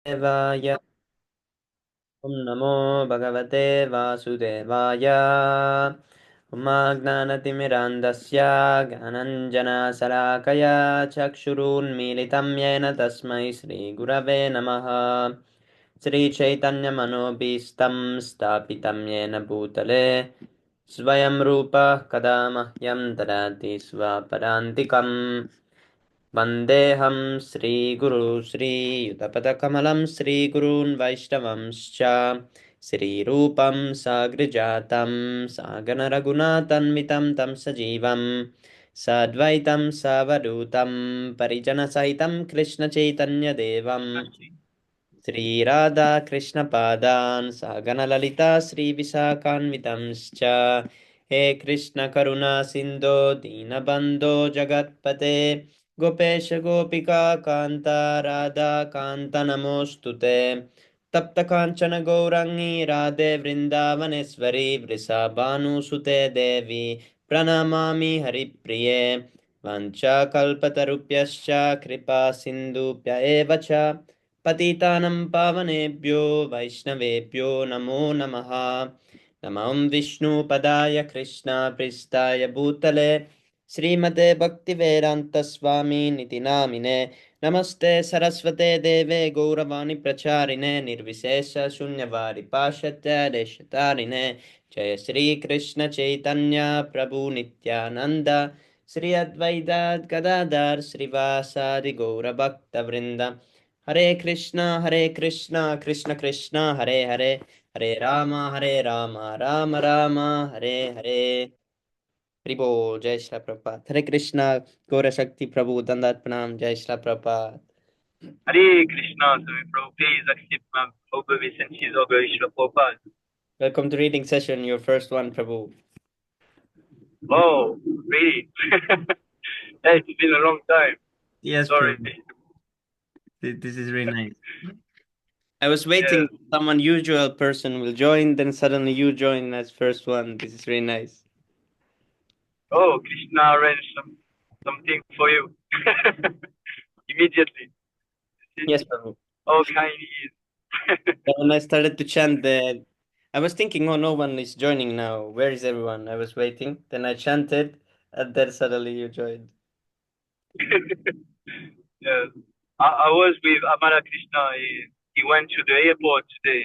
देवाय ॐ नमो भगवते वासुदेवाय ज्ञानतिमिरान्धस्य ज्ञानञ्जनशलाकया चक्षुरुन्मीलितं येन तस्मै श्रीगुरवे नमः। श्रीचैतन्यमनोभीष्टं स्थापितं येन भूतले स्वयं रूपः कदा मह्यं ददाति स्वपदान्तिकम्। वन्देऽहं श्रीगुरु श्रीयुतपदकमलं श्रीगुरून् वैष्णवंश्च श्रीरूपं साग्रजातं सागररघुनाथन्वितं तं सजीवं साद्वैतं सावधूतं परिजनसहितं कृष्णचैतन्यदेवं श्रीराधाकृष्णपादान् सागरललिता श्रीविशाखान्वितंश्च हे कृष्णकरुणा सिन्धो दीनबन्धो जगत्पते गोपेश गोपिका कान्ता राधा कान्त नमोऽस्तु ते तप्त काञ्चन गौराङ्गी राधे वृन्दावनेश्वरी वृषभानुसुते देवी प्रणमामि हरिप्रिये वाञ्छाकल्पतरुभ्यश्च कृपा सिन्धुभ्य एव च पतितानं पावनेभ्यो वैष्णवेभ्यो नमो नमः। नमः विष्णुपदाय कृष्णप्रेष्ठाय भूतले श्रीमते भक्तिवेदान्तस्वामिनिति नामिने नमस्ते सरस्वते देवे गौरवाणी प्रचारिणे निर्विशेष शून्यवारि पाश्चात्य देशतारिणे जय श्री कृष्ण चैतन्य प्रभु नित्यानंद श्री अद्वैत गदाधर श्रीवासादि गौरभक्तवृंद हरे कृष्ण कृष्ण कृष्ण हरे हरे हरे राम राम राम हरे हरे। हरिबो जय श्री प्रभात। हरे कृष्णा गौर शक्ति प्रभु दंडात प्रणाम। जय श्री प्रभात। Hare Krishna, Swami Prabhu, please accept my obeisances of Ishvara Prabhupada. Welcome to reading session, your first one, Prabhu. Oh, really? Hey, it's been a long time. Yes, Sorry. Prabhu. This is really nice. I was waiting Yes. someone usual person will join, then suddenly you join as first one. This is really nice. Oh, Krishna arranged something for you. Immediately. See Yes, Prabhu. how kind he is. When I started to chant I was thinking, oh, no one is joining now. Where is everyone? I was waiting. Then I chanted, and then suddenly you joined. Yes. I was with Amara Krishna. He went to the airport today.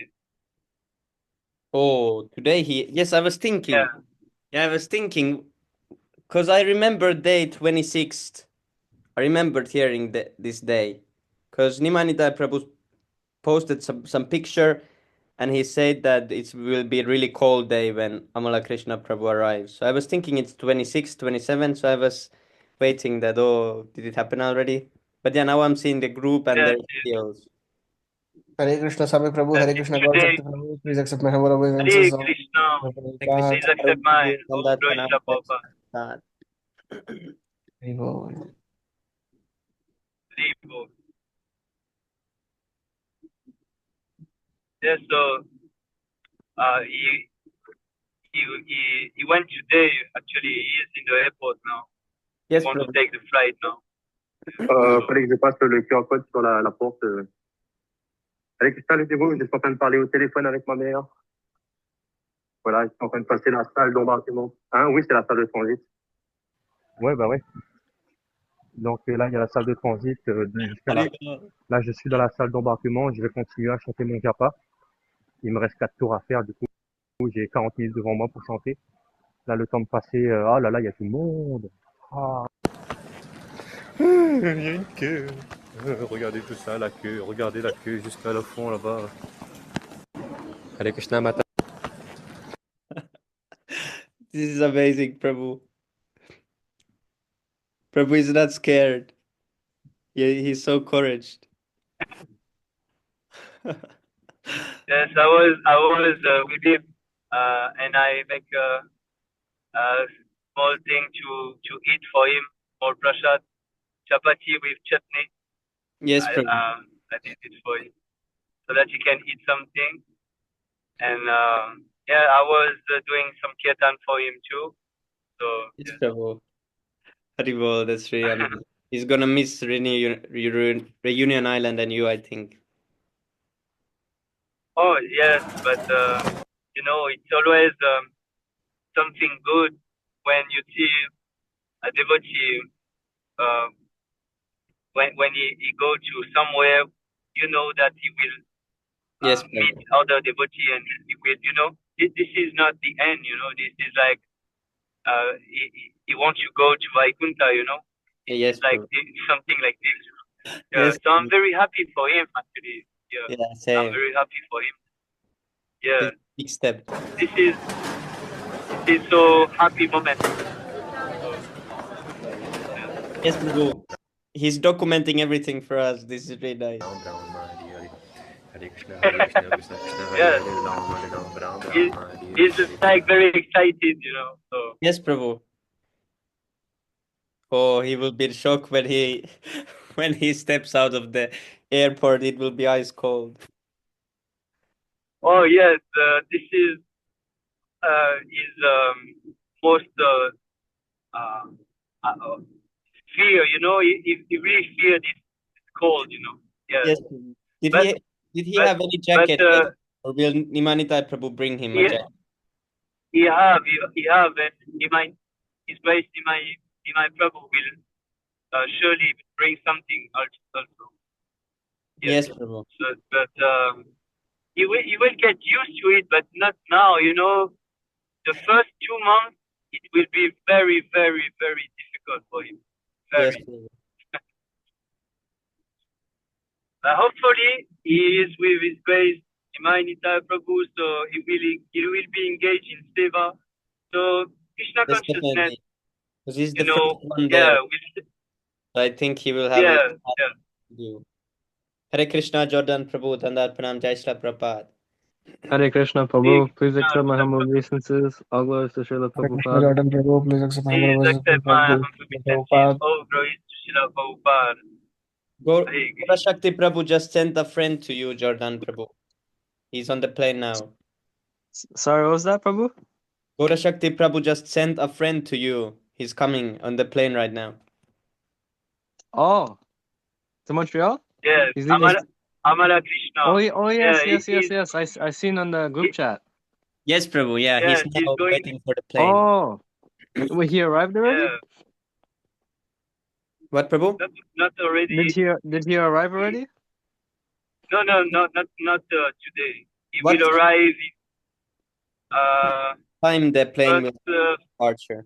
Oh, today yes, I was Yeah. thinking. Yeah, I was thinking, because I remember day 26th. I remembered hearing this day. Because Nimanita Prabhu posted some picture, and he said that it will be a really cold day when Amala Krishna Prabhu arrives. So I was thinking it's 26, 27, so I was waiting that, oh, did it happen already? But yeah, now I'm seeing the group and Yes, their yes. videos. Hare Krishna, Swami Prabhu, Yes, Hare it's Krishna, God today. Shakti Prabhu, please accept my humble Hare obeisances of Krishna. Hare Krishna, Please Prabhupada. accept my Dandat Pranam, Ishvara Jai Prabhupada. Prabhupada. Hare Hare Yes, so uh, he, he went today. Actually, he is in the airport now. He Yes, want to Prabhu. take the flight now. Fallait que je passe le QR code sur la porte. Allez, Christelle, c'est bon, je suis en train de parler au téléphone avec ma mère. Voilà, je suis en train de passer la salle d'embarquement. Hein, oui, c'est la salle de transit. Ouais, bah ouais. Donc là, il y a la salle de transit. Jusqu'à là. Là, je suis dans la salle d'embarquement. Je vais continuer à chanter mon japa. Il me reste 4 tours à faire. Du coup, j'ai 40 minutes devant moi pour chanter. Là, le temps de passer. Ah là là, il y a tout le monde. Ah. Il y a une queue. Regardez tout ça, la queue. Regardez la queue jusqu'à le fond là-bas. Allez, Krishna Mata. This is amazing, Prabhu. Prabhu is not scared. He's so encouraged. Yes, I was with him, and I make a small thing to eat for him, small prasad, chapati with chutney. Yes, Prabhu. I did it for him so that he can eat something. And yeah, I was doing some kirtan for him too. So Yes, yes. Prabhu. Haribol, that's really amazing. He's gonna miss Reunion Island and you, I think. Oh yes, but it's always something good when you see a devotee when he go to somewhere, that he will Yes, meet Prabhu. other devotee, and he will, this is not the end, this is like he wants to go to Vaikunta. This is Yes, like Prabhu. something like this. Yeah, Yes, so I'm Prabhu. very happy for him actually. Yeah, Yeah, I'm same. very happy for him. Yeah, It's a big step. this is so happy moment. So, yeah. Yes, Prabhu. He's documenting everything for us. This is really nice. Hare Krishna, Hare Krishna, Krishna Krishna, Hare Yes, Hare, Ram Ram, Ram he, Ram, Hare he's Hare. like very excited. So Yes, Prabhu. Oh, he will be shocked when he when he steps out of the airport. It will be ice cold. oh yes, this is his most uh, uh, fear. He really fear this cold. Yes, Yes, Prabhu. Did but he but have any but jacket yet? Or will Nimanitai Prabhu bring him a he jacket? he have, and his grace in my Prabhu will surely bring something also. Yes, Yes, Prabhu. so, but he will get used to it, but not now. The first 2 months it will be very very very difficult for him. Yes, Very. Prabhu. Hopefully, he is with His grace, Imanita Prabhu, so he will be engaged in seva. So Krishna Yes, consciousness, definitely. Because he's you the first know, one yeah, there. So I think he will have a lot yeah, yeah. to do. Hare Krishna, Jordan Prabhu, Tandar Pranam, Jai Shri Prabhupada. Hare Krishna, He, Prabhu. Please accept my humble Prabhu, obeisances. All glories to Srila Hare Krishna, Prabhupada. Jordan Prabhu. Please accept my humble please obeisances. accept my All glories humble to obeisances. Prabhupada. All glories to Srila Prabhupada. Hare Gora Krishna. Shakti Prabhu just sent a friend to you, Jordan Prabhu. He's on the plane now. Sorry, what was that, Prabhu? Gora Shakti Prabhu just sent a friend to you. He's coming on the plane right now. Oh, to Montreal? Yes, He's leaving. Amala Krishna. Oh Yeah, yes. I seen on the group chat. Yes, Prabhu. Yeah, he's he's now going. waiting for the plane. Oh, wait, he arrived already? Yeah, What, Prabhu? not already. Did he arrive already? No, not today. He What will arrive time the plane first will departure?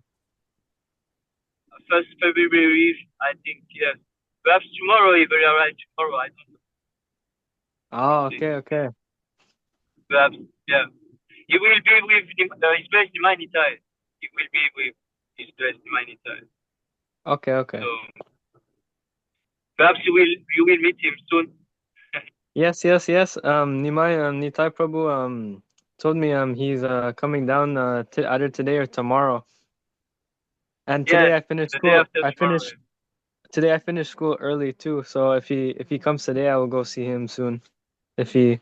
first February, I think. Yes, perhaps tomorrow he will arrive tomorrow. I don't know. Oh, We'll see. okay. Perhaps, yeah. He will be with his best humanitarian. He will be with his best humanitarian. Okay. So perhaps you will meet him soon. Yes. Nitai Prabhu told me he's coming down either today or tomorrow. And Yes, today I finished the day school. after tomorrow. Today I finished school early too. So if he comes today, I will go see him soon. If he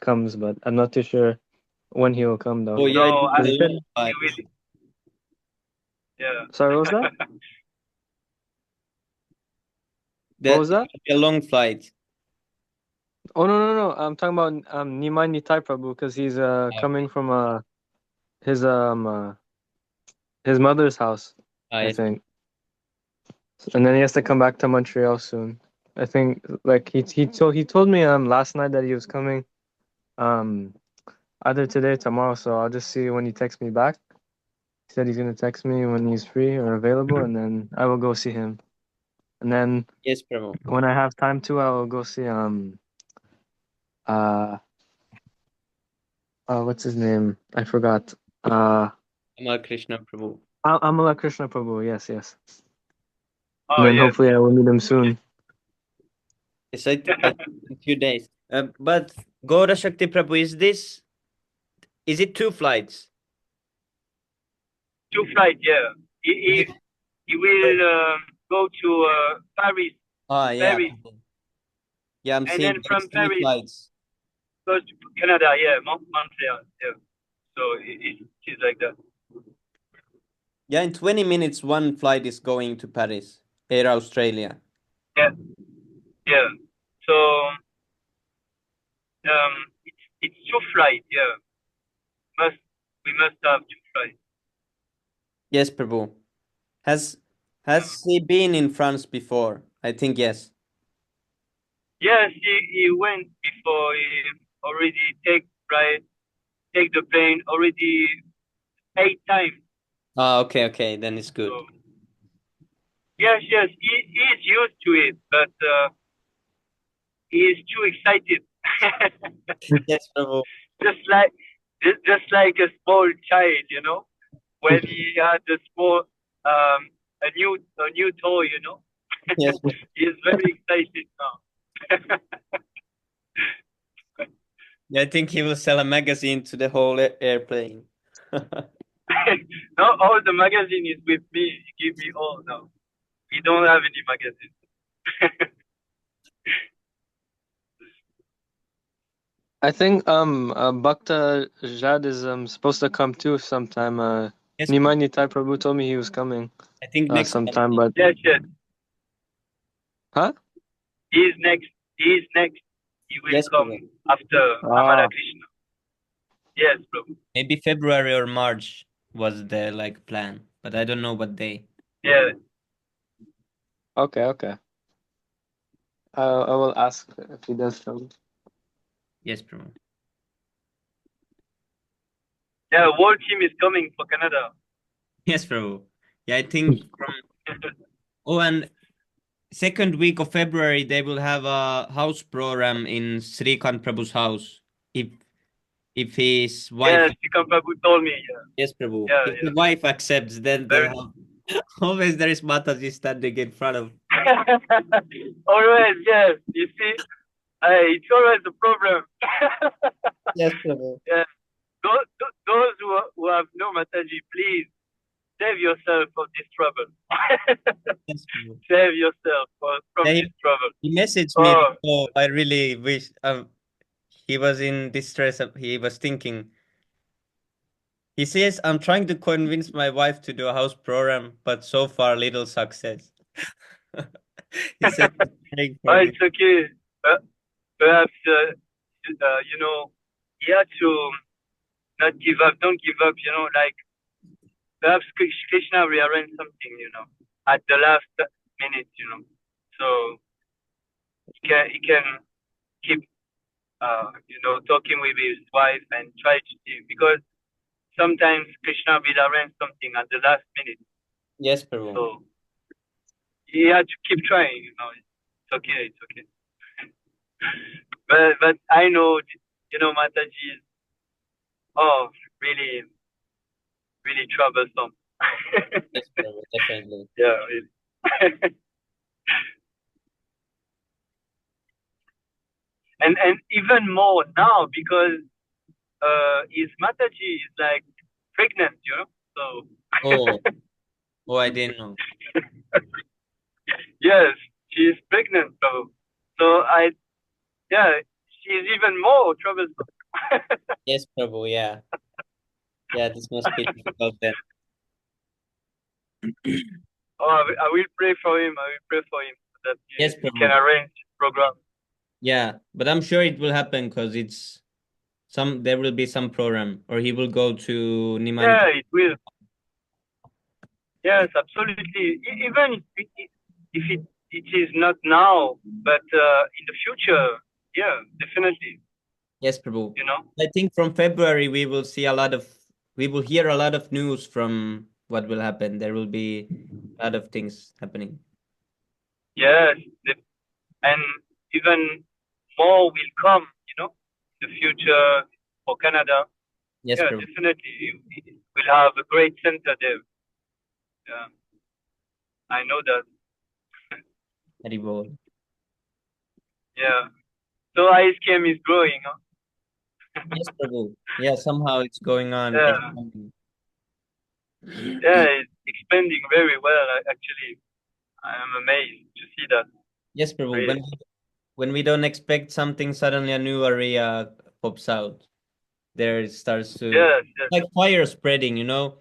comes, but I'm not too sure when he will come though. Oh, yeah, it No, will be Because he a said, long he flight. will. Yeah. sorry, what was that? What That was it that? will be a long flight. Oh no. I'm talking about Nimai Nitai Prabhu because he's coming from his his mother's house, I Yes. think. And then he has to come back to Montreal soon. I think like he told me last night that he was coming um either today or tomorrow, so I'll just see when he texts me back. He said he's gonna text me when he's free or available, and then I will go see him. And then Yes, Prabhu. when I have time too, I will go see uh what's his name? I forgot. Amal Krishna Prabhu. Amala Krishna Prabhu. Yes. And Oh then yes. hopefully I will meet him soon. Yes, I in 2 days. But Gaura Shakti Prabhu, is it 2 flights? 2 flights. Yeah. He will go to Paris. Yeah. Paris, Yeah, I'm and seeing then there's from three Paris flights. goes to Canada. Yeah, Montreal. Yeah. So it's like that. Yeah, in 20 minutes, one flight is going to Paris, Air Australia. Yeah. Yeah. So it's two flights. Yeah, we must have two flights. Yes, Prabhu. Has he been in France before? I think yes. Yes, he went before. He already take the plane already 8 times. Ah, okay, then it's good. So, yes, he is used to it, but he is too excited. Yes, Prabhu. just like just like a small child, you know, when he had a small a new toy, you know. Yes. He is very excited now. Yeah, I think he will sell a magazine to the whole airplane. Now all the magazine is with me. He give me all now. We don't have any magazine. I think Bhakta Jad is supposed to come too sometime. Yes, Nimani Tai Prabhu told me he was coming I think next sometime, Sunday. but Yes. huh? He is next. He will Yes, come Prabhu. after Ah, Amara Krishna. Yes, bro. Maybe February or March was the like plan, but I don't know what day. Yeah. okay. I will ask if he does come. Yes, Prabhu. Yeah, whole team is coming for Canada. Yes, Prabhu. Yeah, I think and second week of February they will have a house program in Srikant Prabhu's house. If his wife Yes, Sikam Prabhu told me. Yes, Prabhu. Yeah. If the wife accepts, then they Very. have always there is Mataji standing in front of. Always, yes. You see, it's always a problem. Yes, Prabhu. Yeah. Those who have no Mataji, please save yourself from this trouble. Yes, Prabhu. Save yourself from Yeah, this trouble. he messaged me. Oh, Oh, I really wish. He was in distress. He was thinking. He says, "I'm trying to convince my wife to do a house program, but so far little success." He said, he's praying for oh, me. it's okay. Perhaps, you know, you have to not give up. Don't give up, you know, like perhaps Krishna rearrange something, you know, at the last minute, you know. So he can keep, you know, talking with his wife and try to see, because sometimes Krishna will arrange something at the last minute. Yes, Prabhu. So he had to keep trying, you know. It's okay. But I know, you know, Mataji is, oh, really, really troublesome. Yes, Prabhu. Definitely. Yeah, really. and even more now, because his Mataji is like pregnant, you know. Oh, So I didn't know. yes, she is pregnant. So yeah, she's even more troublesome. Yes, Prabhu. Yeah, this must be difficult then. Oh, I will pray for him. I will pray for him so that Yes, he can Prabhu. arrange program. Yeah, but I'm sure it will happen because there will be some program, or he will go to Nimani. Yeah, it will. Yes, absolutely. Even if it is not now, but in the future, yeah, definitely. Yes, Prabhu. You know. I think from February we will hear a lot of news from what will happen. There will be a lot of things happening. Yes, and even more will come. You know, in the future for Canada. Yes, Yeah, Prabhu. definitely. We'll have a great center there. Yeah, I know that. Hari Bol. Yeah. So ISKM is growing. Huh? Yes, Prabhu. Yeah, somehow it's going on. Yeah. Expanding. Yeah, it's expanding very well. Actually, I am amazed to see that. Yes, Prabhu. Really. When we don't expect something, suddenly a new area pops out. There it starts to Yes. like fire spreading, you know.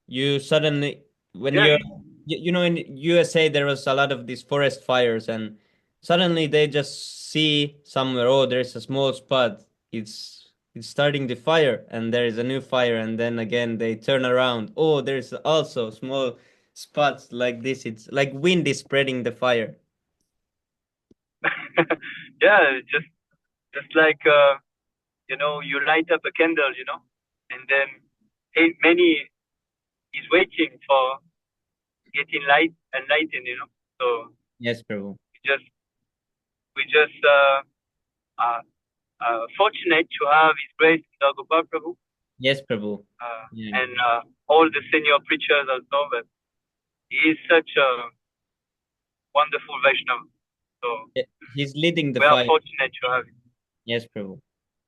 You suddenly when Yeah. you know in USA there was a lot of these forest fires and suddenly they just see somewhere, oh, there's a small spot it's starting the fire, and there is a new fire, and then again they turn around. Oh, there's also small spots like this. It's like wind is spreading the fire. Yeah, just like you light up a candle, and then many is waiting for getting light and lighting, So Yes, Prabhu. we just fortunate to have His grace in Gopal Prabhu, Yes, Prabhu. Yeah. and all the senior preachers also. But he is such a wonderful Vaishnava. So He's leading the we are fire. fortunate to have him. Yes, Prabhu.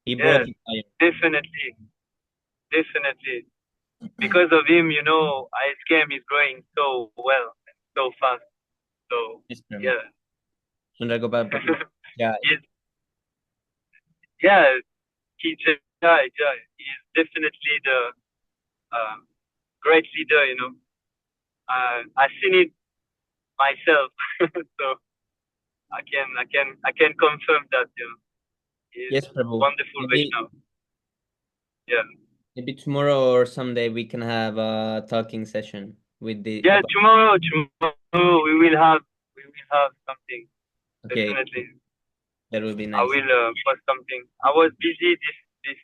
He brought the fire. Definitely. Because of him, ISKM is growing so well and so fast. So Yes, Prabhu. yeah. Sundar Gopal Prabhu. Yeah. He's definitely the great leader. I've seen it myself, so I can confirm that. He's Yes, Prabhu. wonderful Vaishnava. Yeah. Maybe tomorrow or someday we can have a talking session with the. Yeah, tomorrow we will have something. Okay. Definitely. That will be nice. I will post something. I was busy this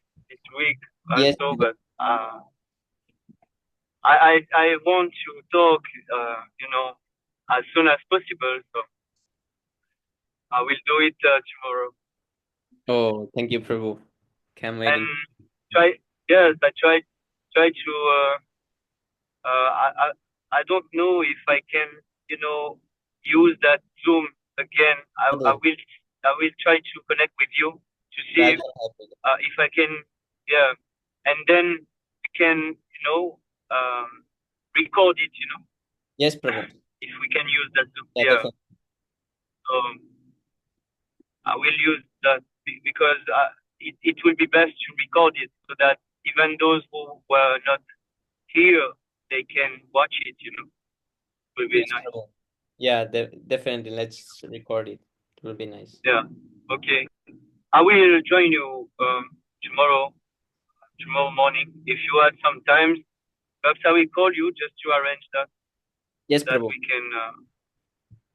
week Yes, also, but I want to talk as soon as possible. So I will do it tomorrow. Oh, thank you, Prabhu. Can't wait. And I try to. I don't know if I can use that Zoom again. I will try to connect with you to see if I can. Yeah, and then we can record it. Yes, Prabhu. If we can use that Zoom. Yeah. Yeah. So I will use that because it will be best to record it so that even those who were not here, they can watch it. It will be nice. Prabhu. Yeah, definitely. Let's record it. It will be nice. Yeah. Okay. I will join you tomorrow morning. If you had some time, perhaps I will call you just to arrange that. Yes, that Prabhu. we can.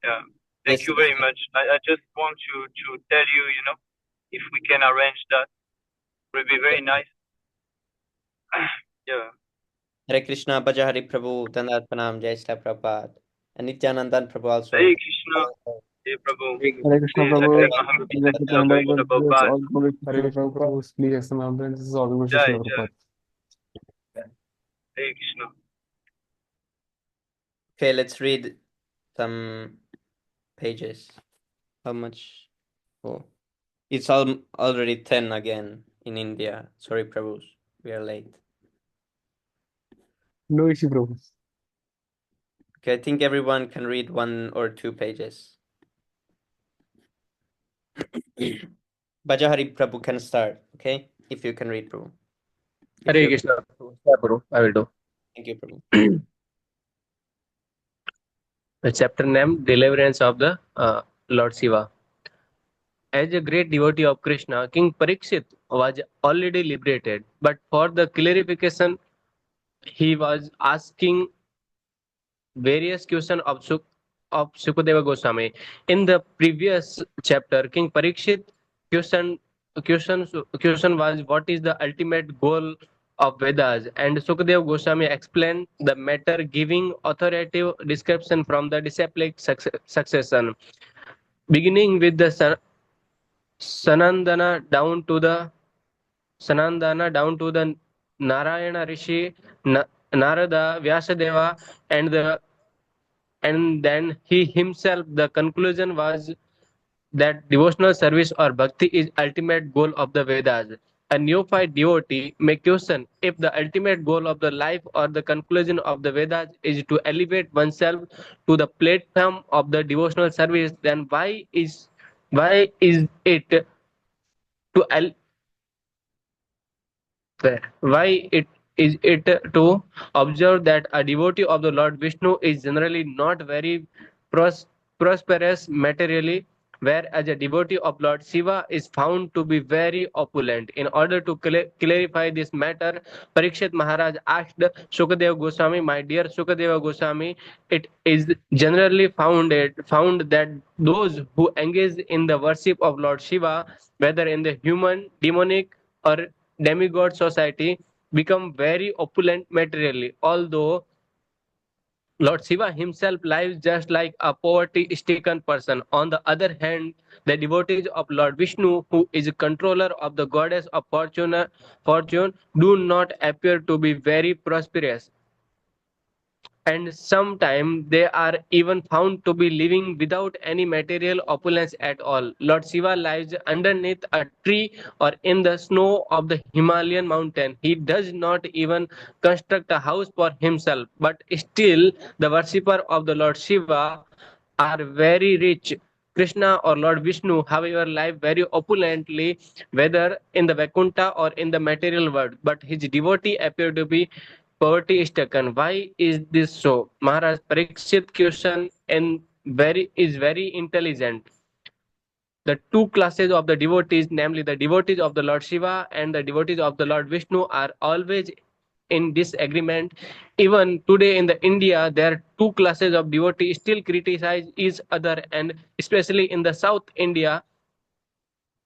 Yeah. Thank you very much. I just want to tell you, if we can arrange that, it will be very nice. Yeah. Hare Krishna, Bhaja Hari Prabhu, Dandat Pranam, Jai Shri Prabhupada. And Nityanandan Prabhu also. Hare Krishna, Hare Prabhu. Hare Krishna, Prabhu. Please accept my humble this is all good. Jai, Jai. Hare Krishna. Okay, let's read some pages. How much? Oh, it's already 10 again in India. Sorry, Prabhu. We are late. No issue, Prabhu. Okay, I think everyone can read 1 or 2 pages. Bhajahari Prabhu can start, okay? If you can read, Prabhu. Hare Krishna. Yeah, Prabhu. I will do. Thank you, Prabhu. The chapter name, Deliverance of the Lord Shiva. As a great devotee of Krishna, King Parikshit was already liberated, but for the clarification, he was asking various questions of Sukadeva Goswami. In the previous chapter, King Parikshit question was what is the ultimate goal of Vedas, and Sukadeva Goswami explained the matter, giving authoritative description from the disciplic succession, beginning with the Sanandana down to the Narayana Rishi, Narada, Vyasadeva, and then he himself. The conclusion was that devotional service or bhakti is ultimate goal of the Vedas. A neophyte devotee may question if the ultimate goal of the life or the conclusion of the Vedas is to elevate oneself to the platform of the devotional service, then why is it to why it is it to observe that a devotee of the Lord Vishnu is generally not very prosperous materially, whereas a devotee of Lord Shiva is found to be very opulent. In order to clarify this matter, Parikshit Maharaj asked Sukadeva Goswami, my dear Sukadeva Goswami, it is generally found that those who engage in the worship of Lord Shiva, whether in the human, demonic, or demigod society, become very opulent materially, although Lord Shiva himself lives just like a poverty-stricken person. On the other hand, the devotees of Lord Vishnu, who is controller of the goddess of fortune, do not appear to be very prosperous, and sometimes they are even found to be living without any material opulence at all. Lord Shiva lives underneath a tree or in the snow of the Himalayan mountain. He does not even construct a house for himself, but still the worshipper of the Lord Shiva are very rich. Krishna or Lord Vishnu, however, live very opulently, whether in the Vaikuntha or in the material world, but his devotee appear to be poverty stricken. Why is this so? Maharaj Parikshit question and is very intelligent. The two classes of the devotees, namely the devotees of the Lord Shiva and the devotees of the Lord Vishnu, are always in disagreement. Even today in the India, there are two classes of devotees still criticize each other, and especially in the South India,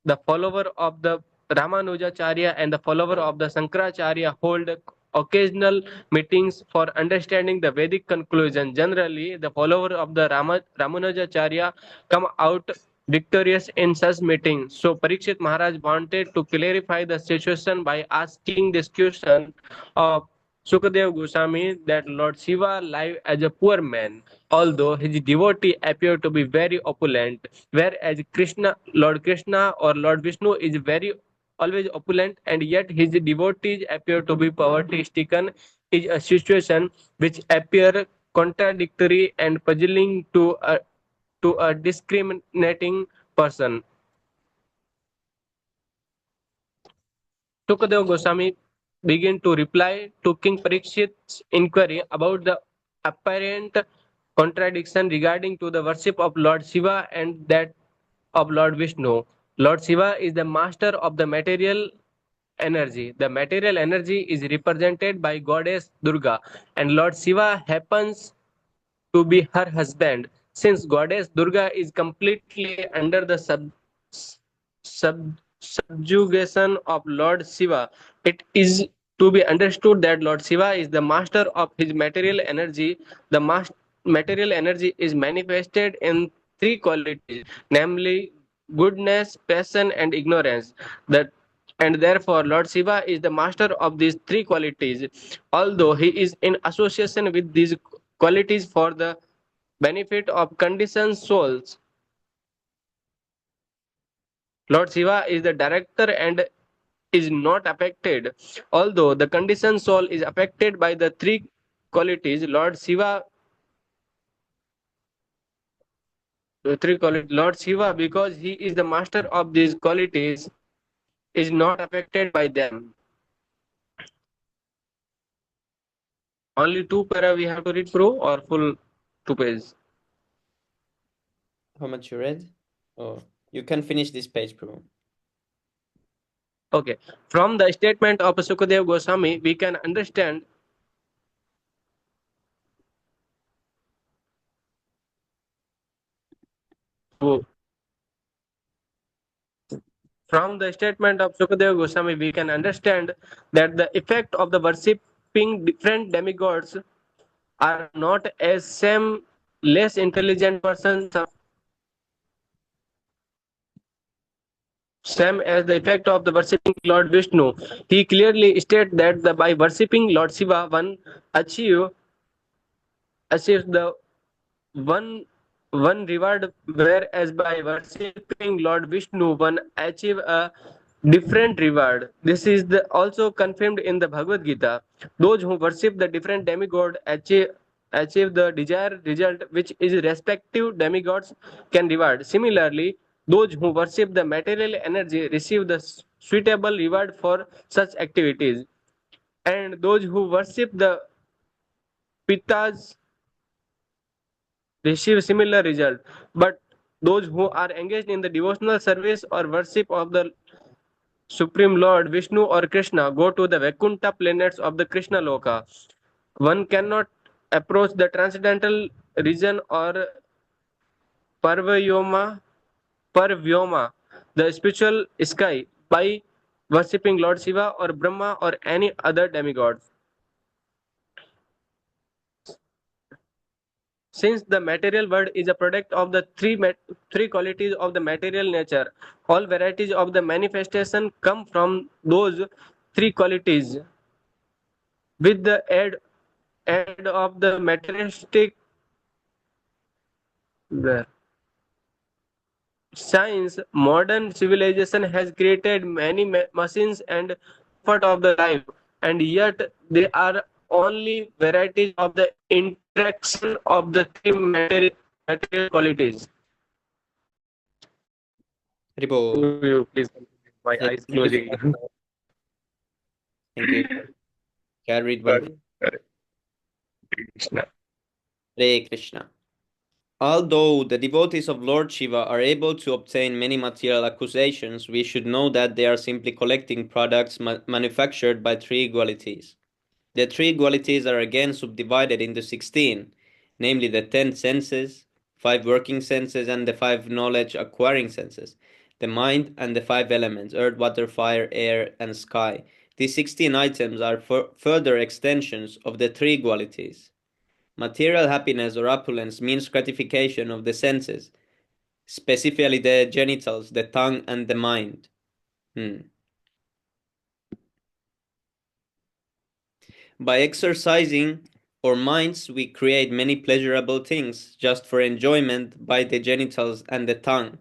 the follower of the Ramanujacharya and the follower of the Sankaracharya hold occasional meetings for understanding the Vedic conclusion. Generally, the follower of the Ramanujacharya come out victorious in such meetings. So Parikshit Maharaj wanted to clarify the situation by asking this question of Sukadev Goswami that Lord Shiva lived as a poor man, although his devotee appeared to be very opulent, whereas Lord Krishna or Lord Vishnu is very always opulent, and yet his devotees appear to be poverty stricken, is a situation which appear contradictory and puzzling to a discriminating person. Sukadeva Goswami began to reply to King Parikshit's inquiry about the apparent contradiction regarding to the worship of Lord Shiva and that of Lord Vishnu. Lord Shiva is the master of the material energy. The material energy is represented by goddess Durga, and Lord Shiva happens to be her husband. Since goddess Durga is completely under the subjugation of Lord Shiva, it is to be understood that Lord Shiva is the master of his material energy. The material energy is manifested in three qualities, namely goodness, passion, and ignorance. That and therefore Lord Shiva is the master of these three qualities. Although he is in association with these qualities for the benefit of conditioned souls, Lord Shiva is the director and is not affected. Although the conditioned soul is affected by the three qualities, Lord Shiva, because he is the master of these qualities, is not affected by them. Only two para we have to read, Pro, or full 2 pages? How much you read? Oh, you can finish this page, Prabhu. Okay. From the statement of Sukadev Goswami, we can understand From the statement of Sukadev Goswami, we can understand that the effect of the worshipping different demigods are not as same less intelligent persons same as the effect of the worshipping Lord Vishnu. He clearly states that by worshipping Lord Shiva, one achieves the one one reward, whereas by worshipping Lord Vishnu, one achieve a different reward. This is also confirmed in the Bhagavad Gita. Those who worship the different demigod achieve the desired result which is respective demigods can reward. Similarly, those who worship the material energy receive the suitable reward for such activities, and those who worship the pitas receive similar result. But those who are engaged in the devotional service or worship of the Supreme Lord Vishnu or Krishna go to the Vaikuntha planets of the Krishna Loka. One cannot approach the transcendental region or Parvyoma, Parvyoma, the spiritual sky, by worshipping Lord Shiva or Brahma or any other demigod. Since the material world is a product of the three qualities of the material nature, all varieties of the manifestation come from those three qualities. With the aid of the materialistic science, modern civilization has created many machines and comfort of the life, and yet they are only varieties of the interaction of the three material qualities. Haribo. You please, my Yes, eyes thank you so closing. much. Thank you. Can I read one? Krishna. Hare Krishna. Although the devotees of Lord Shiva are able to obtain many material acquisitions, we should know that they are simply collecting products manufactured by three qualities. The three qualities are again subdivided into 16, namely the 10 senses, 5 working senses, and the 5 knowledge acquiring senses, the mind, and the 5 elements earth, water, fire, air, and sky. These 16 items are further extensions of the three qualities. Material happiness or opulence means gratification of the senses, specifically the genitals, the tongue, and the mind. By exercising our minds, we create many pleasurable things just for enjoyment by the genitals and the tongue.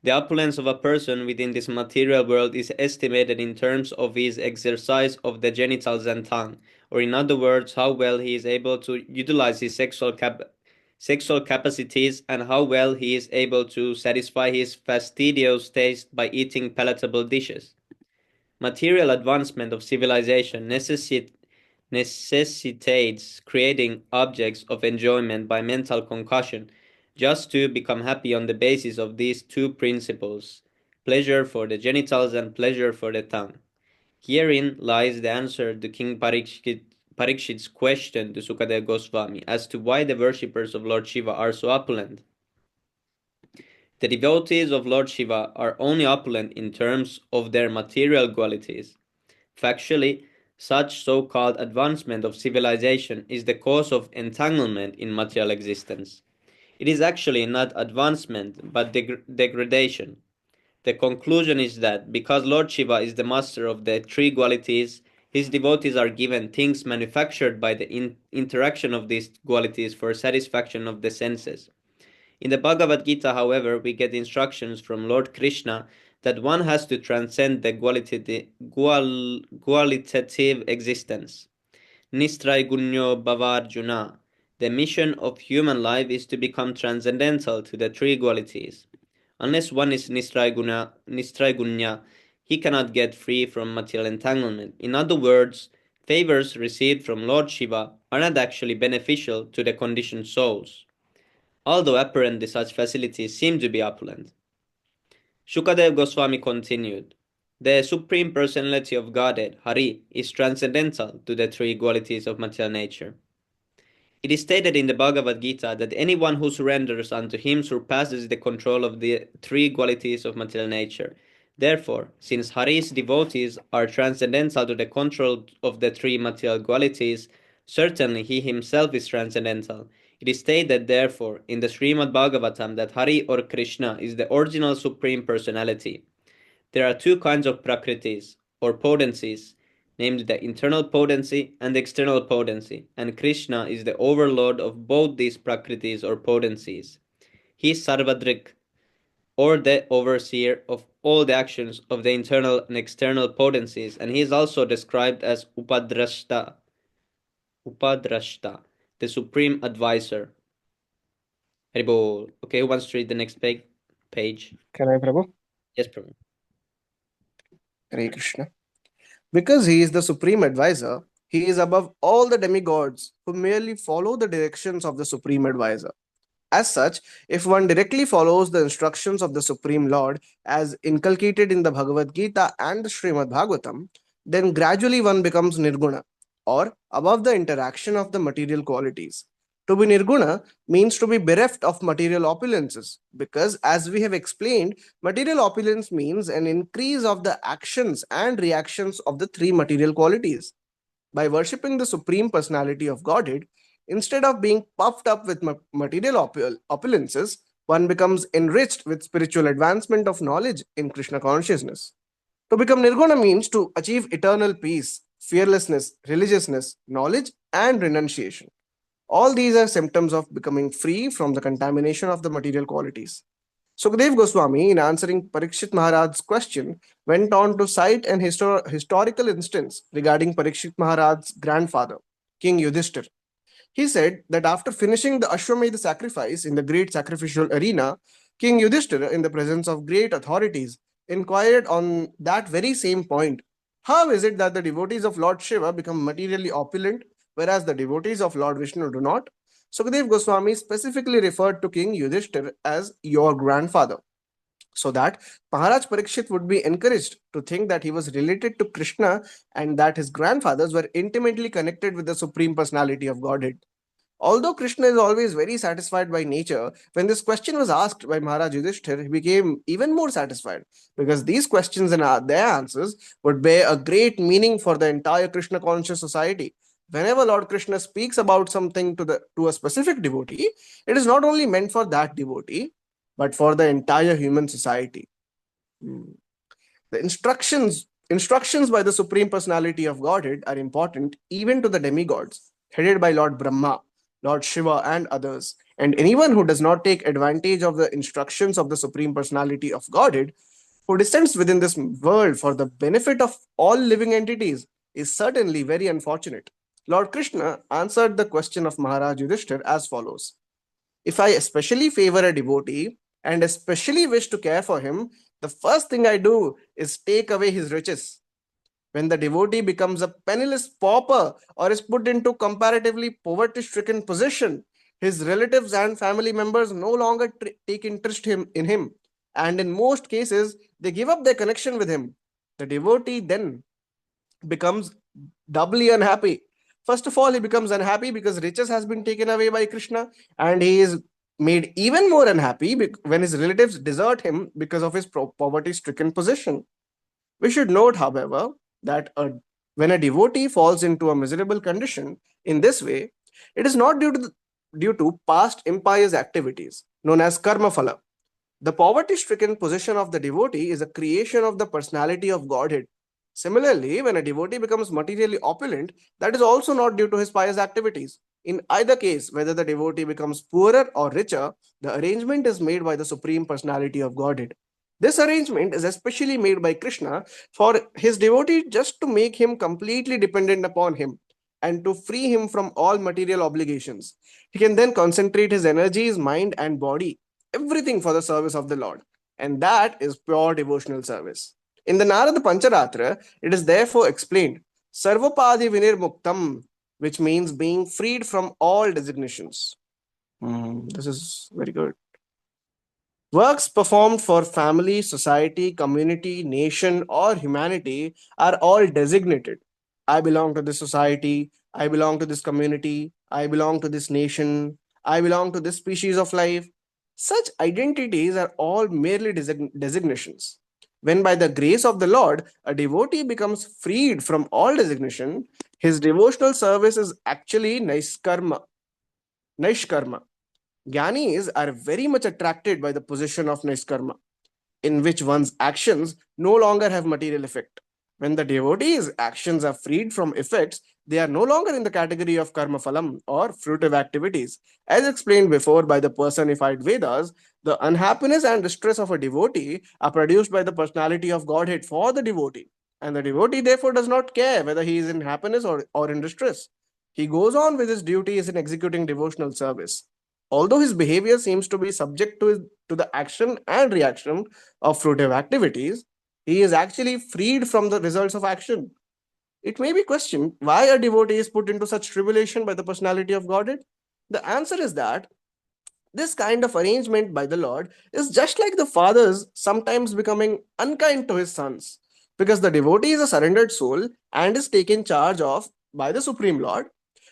The opulence of a person within this material world is estimated in terms of his exercise of the genitals and tongue, or in other words, how well he is able to utilize his sexual capacities and how well he is able to satisfy his fastidious taste by eating palatable dishes. Material advancement of civilization necessitates creating objects of enjoyment by mental concussion, just to become happy on the basis of these two principles, pleasure for the genitals and pleasure for the tongue. Herein lies the answer to King Parikshit's question to Sukadeva Goswami as to why the worshippers of Lord Shiva are so opulent. The devotees of Lord Shiva are only opulent in terms of their material qualities. Factually, such so-called advancement of civilization is the cause of entanglement in material existence. It is actually not advancement, but degradation. The conclusion is that because Lord Shiva is the master of the three qualities, his devotees are given things manufactured by the interaction of these qualities for satisfaction of the senses. In the Bhagavad Gita, however, we get instructions from Lord Krishna that one has to transcend the qualitative existence. Nistraya Gunyo Bhavarjuna. The mission of human life is to become transcendental to the three qualities. Unless one is Nistraya he cannot get free from material entanglement. In other words, favors received from Lord Shiva are not actually beneficial to the conditioned souls, although apparently such facilities seem to be opulent. Shukadev Goswami continued, the Supreme Personality of Godhead, Hari, is transcendental to the three qualities of material nature. It is stated in the Bhagavad Gita that anyone who surrenders unto him surpasses the control of the three qualities of material nature. Therefore, since Hari's devotees are transcendental to the control of the three material qualities, certainly he himself is transcendental. It is stated, therefore, in the Srimad Bhagavatam that Hari or Krishna is the original Supreme Personality. There are two kinds of prakritis, or potencies, namely the internal potency and the external potency, and Krishna is the overlord of both these prakritis or potencies. He is Sarvadrik, or the overseer of all the actions of the internal and external potencies, and he is also described as Upadrashta, the supreme advisor. Haribol. Okay, who wants to read the next page? Can I, Prabhu? Yes, Prabhu. Hare Krishna. Because he is the supreme advisor, he is above all the demigods who merely follow the directions of the supreme advisor. As such, if one directly follows the instructions of the Supreme Lord as inculcated in the Bhagavad Gita and the Srimad Bhagavatam, then gradually one becomes nirguna, or above the interaction of the material qualities. To be nirguna means to be bereft of material opulences, because as we have explained, material opulence means an increase of the actions and reactions of the three material qualities. By worshipping the Supreme Personality of Godhead, instead of being puffed up with material opulences, one becomes enriched with spiritual advancement of knowledge in Krishna consciousness. To become Nirguna means to achieve eternal peace, fearlessness, religiousness, knowledge, and renunciation. All these are symptoms of becoming free from the contamination of the material qualities. Sukhdev Goswami, in answering Parikshit Maharaj's question, went on to cite an historical instance regarding Parikshit Maharaj's grandfather, King Yudhishthir. He said that after finishing the Ashwamedha sacrifice in the great sacrificial arena, King Yudhishthira, in the presence of great authorities, inquired on that very same point. How is it that the devotees of Lord Shiva become materially opulent, whereas the devotees of Lord Vishnu do not? Sukadev Goswami specifically referred to King Yudhishthir as your grandfather, so that Maharaj Parikshit would be encouraged to think that he was related to Krishna and that his grandfathers were intimately connected with the Supreme Personality of Godhead. Although Krishna is always very satisfied by nature, when this question was asked by Maharaj Yudhishthir, he became even more satisfied because these questions and their answers would bear a great meaning for the entire Krishna conscious society. Whenever Lord Krishna speaks about something to a specific devotee, it is not only meant for that devotee, but for the entire human society. Hmm. The instructions by the Supreme Personality of Godhead are important even to the demigods, headed by Lord Brahma, Lord Shiva, and others. And anyone who does not take advantage of the instructions of the Supreme Personality of Godhead, who descends within this world for the benefit of all living entities, is certainly very unfortunate. Lord Krishna answered the question of Maharaj Yudhishthir as follows: if I especially favor a devotee and especially wish to care for him, the first thing I do is take away his riches. When the devotee becomes a penniless pauper or is put into comparatively poverty stricken position, his relatives and family members no longer take interest in him, and in most cases, they give up their connection with him. The devotee then becomes doubly unhappy. First of all, he becomes unhappy because riches has been taken away by Krishna, and he is made even more unhappy when his relatives desert him because of his poverty-stricken position. We should note, however, that when a devotee falls into a miserable condition in this way, it is not due to past impious activities known as karma phala. The poverty stricken position of the devotee is a creation of the personality of Godhead. Similarly, when a devotee becomes materially opulent, that is also not due to his pious activities. In either case, whether the devotee becomes poorer or richer, the arrangement is made by the Supreme Personality of Godhead. This arrangement is especially made by Krishna for his devotee just to make him completely dependent upon him and to free him from all material obligations. He can then concentrate his energies, mind, and body, everything for the service of the Lord. And that is pure devotional service. In the Narada Pancharatra, it is therefore explained, Sarvapadi Vinir Muktam, which means being freed from all designations. This is very good. Works performed for family, society, community, nation, or humanity are all designated. I belong to this society, I belong to this community, I belong to this nation, I belong to this species of life. Such identities are all merely designations. When by the grace of the Lord, a devotee becomes freed from all designation, his devotional service is actually Naishkarma. Naishkarma. Jnanis are very much attracted by the position of Naiskarma, in which one's actions no longer have material effect. When the devotee's actions are freed from effects, they are no longer in the category of karma phalam or fruitive activities. As explained before by the personified Vedas, the unhappiness and distress of a devotee are produced by the personality of Godhead for the devotee. And the devotee therefore does not care whether he is in happiness or in distress. He goes on with his duties in executing devotional service. Although his behavior seems to be subject to the action and reaction of fruitive activities, he is actually freed from the results of action. It may be questioned why a devotee is put into such tribulation by the personality of Godhead. The answer is that This kind of arrangement by the Lord is just like the fathers sometimes becoming unkind to his sons, because the devotee is a surrendered soul and is taken charge of by the Supreme Lord.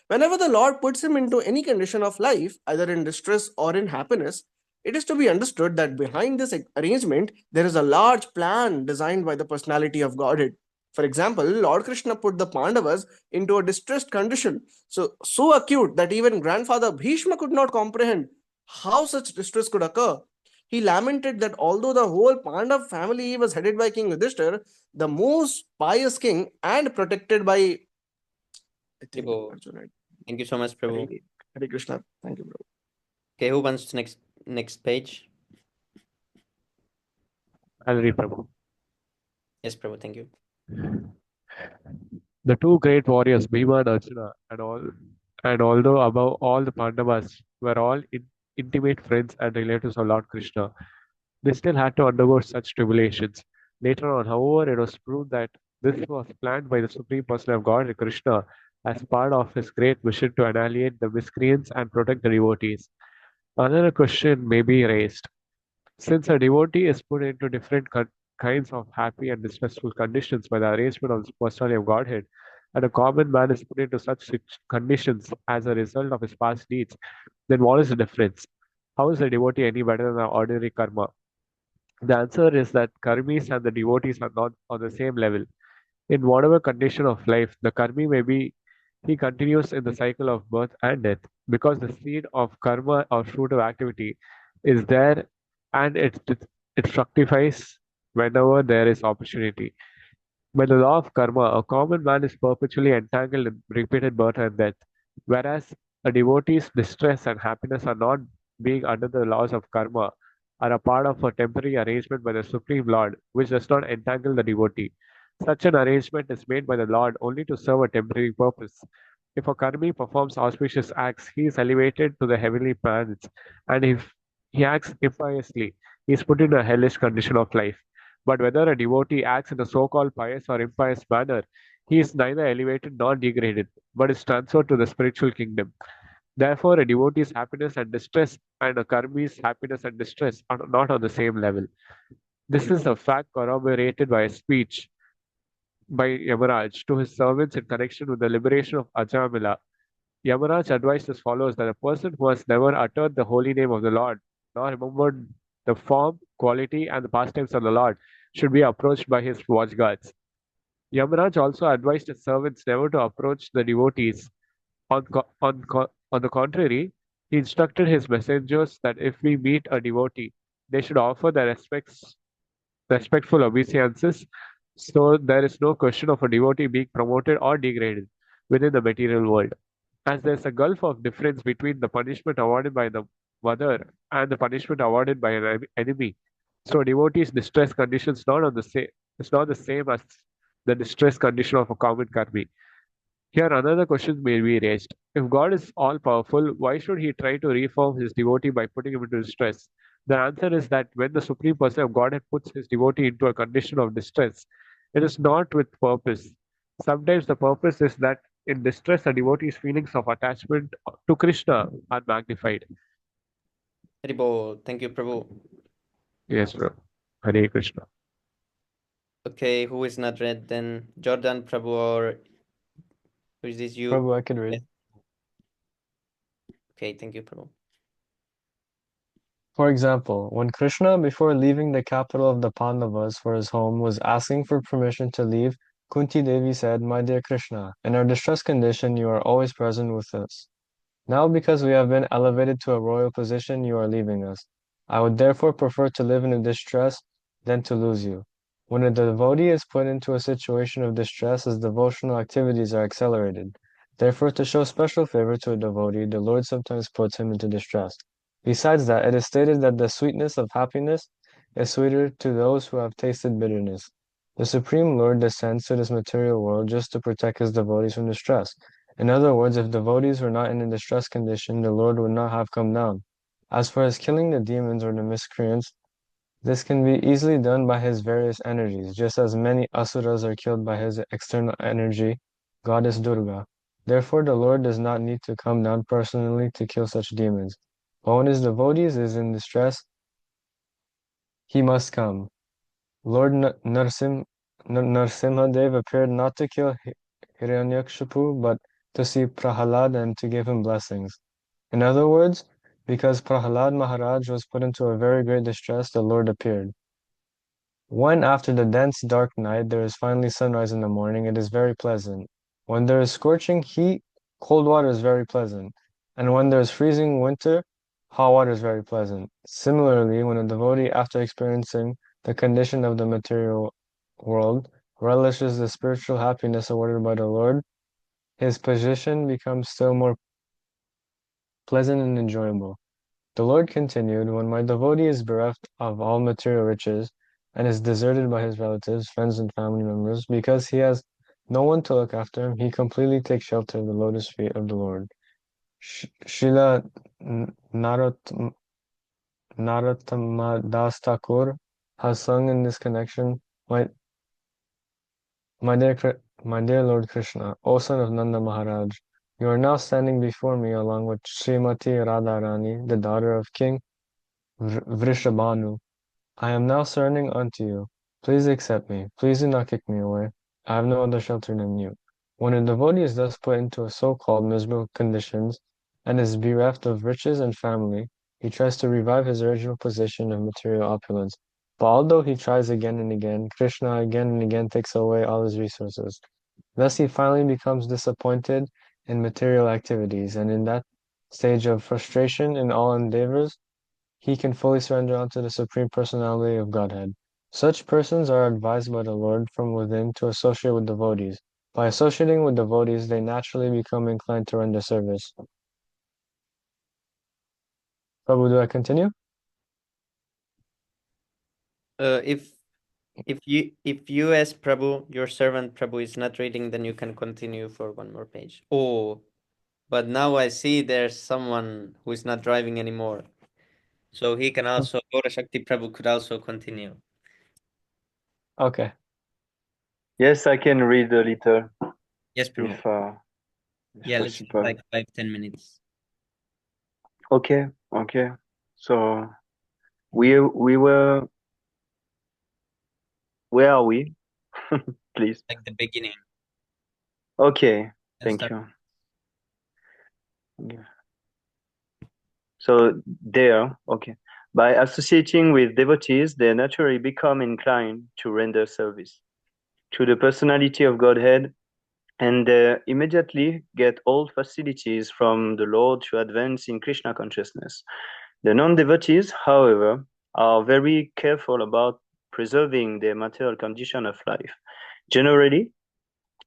Whenever the Lord puts him into any condition of life, either in distress or in happiness, it is to be understood that behind this arrangement there is a large plan designed by the personality of Godhead. For example, Lord Krishna put the Pandavas into a distressed condition, so acute that even grandfather Bhishma could not comprehend how such distress could occur. He lamented that although the whole Pandav family was headed by King Yudhishthir, the most pious king and protected by, I think, Prabhu. Arjuna. Thank you so much, Prabhu. Hare Krishna. Thank you, bro. Okay, who wants next page? I'll read, Prabhu. Yes, Prabhu, thank you. The two great warriors, Bhima and Arjuna, and although above all the Pandavas were all intimate friends and relatives of Lord Krishna, they still had to undergo such tribulations. Later on, however, it was proved that this was planned by the Supreme Person of God, Krishna, as part of his great mission to annihilate the miscreants and protect the devotees. Another question may be raised. Since a devotee is put into different kinds of happy and distressful conditions by the arrangement of the personality of Godhead, and a common man is put into such conditions as a result of his past deeds, then what is the difference? How is a devotee any better than an ordinary karma? The answer is that karmis and the devotees are not on the same level. In whatever condition of life the karmi may be, he continues in the cycle of birth and death because the seed of karma or fruit of activity is there and it fructifies whenever there is opportunity. By the law of karma, a common man is perpetually entangled in repeated birth and death, whereas a devotee's distress and happiness are not being under the laws of karma, are a part of a temporary arrangement by the Supreme Lord, which does not entangle the devotee. Such an arrangement is made by the Lord only to serve a temporary purpose. If a karmi performs auspicious acts, he is elevated to the heavenly planets, and if he acts impiously, he is put in a hellish condition of life. But whether a devotee acts in a so-called pious or impious manner, he is neither elevated nor degraded, but is transferred to the spiritual kingdom. Therefore, a devotee's happiness and distress and a karmi's happiness and distress are not on the same level. This is a fact corroborated by a speech by Yamaraj to his servants in connection with the liberation of Ajamila. Yamaraj advised as follows that a person who has never uttered the holy name of the Lord, nor remembered the form, quality, and the pastimes of the Lord, should be approached by his watchguards. Yamaraj also advised his servants never to approach the devotees. On the contrary, he instructed his messengers that if we meet a devotee, they should offer their respectful obeisances, so there is no question of a devotee being promoted or degraded within the material world. As there's a gulf of difference between the punishment awarded by the mother and the punishment awarded by an enemy, so a devotee's distress condition is not on the same. It's not the same as the distress condition of a common karmi. Here, another question may be raised. If God is all powerful, why should he try to reform his devotee by putting him into distress? The answer is that when the Supreme Person of Godhead puts his devotee into a condition of distress, it is not with purpose. Sometimes the purpose is that in distress, a devotee's feelings of attachment to Krishna are magnified. Haribo, thank you, Prabhu. Yes, bro. Hare Krishna. Okay, who is not read then? Jordan, Prabhu, or who is this you? Prabhu, I can read. Yes. Okay, thank you, Prabhu. For example, when Krishna, before leaving the capital of the Pandavas for his home, was asking for permission to leave, Kunti Devi said, "My dear Krishna, in our distressed condition, you are always present with us. Now, because we have been elevated to a royal position, you are leaving us. I would therefore prefer to live in distress than to lose you. When a devotee is put into a situation of distress, his devotional activities are accelerated. Therefore, to show special favor to a devotee, the Lord sometimes puts him into distress. Besides that, it is stated that the sweetness of happiness is sweeter to those who have tasted bitterness. The Supreme Lord descends to this material world just to protect his devotees from distress. In other words, if devotees were not in a distressed condition, the Lord would not have come down. As for his killing the demons or the miscreants, this can be easily done by his various energies, just as many asuras are killed by his external energy, goddess Durga. Therefore, the Lord does not need to come down personally to kill such demons. but when his devotees is in distress, he must come. Lord Narsimhadev appeared not to kill Hiranyakshipu, but to see Prahalad and to give him blessings. In other words, because Prahalad Maharaj was put into a very great distress, the Lord appeared. When after the dense dark night there is finally sunrise in the morning, it is very pleasant. When there is scorching heat, cold water is very pleasant. And when there is freezing winter, hot water is very pleasant. Similarly, when a devotee, after experiencing the condition of the material world, relishes the spiritual happiness awarded by the Lord, his position becomes still more pleasant and enjoyable. The Lord continued, when my devotee is bereft of all material riches and is deserted by his relatives, friends, and family members, because he has no one to look after him, he completely takes shelter of the lotus feet of the Lord. Srila Narottama Thakur has sung in this connection, my dear Lord Krishna, O son of Nanda Maharaj, you are now standing before me along with Srimati Radharani, the daughter of King Vrishabhanu. I am now surrendering unto you. Please accept me. Please do not kick me away. I have no other shelter than you. When a devotee is thus put into a so-called miserable conditions and is bereft of riches and family, he tries to revive his original position of material opulence. But although he tries again and again, Krishna again and again takes away all his resources. Thus he finally becomes disappointed in material activities, and in that stage of frustration in all endeavors, he can fully surrender unto the Supreme Personality of Godhead. Such persons are advised by the Lord from within to associate with devotees. By associating with devotees, they naturally become inclined to render service. Prabhu, do I continue? If you as Prabhu, your servant Prabhu, is not reading, then you can continue for one more page. Oh, but now I see there's someone who is not driving anymore. So he can also, Gaura Shakti Prabhu could also continue. Okay. Yes, I can read a little Yes, Prabhu. if Yeah, let's possible. like 5-10 minutes. Okay. So we were. Where are we? Please. Like the beginning. Okay. Let's Thank start. you. Yeah. So there, okay. By associating with devotees, they naturally become inclined to render service to the personality of Godhead, and they immediately get all facilities from the Lord to advance in Krishna consciousness. The non-devotees, however, are very careful about preserving their material condition of life. Generally,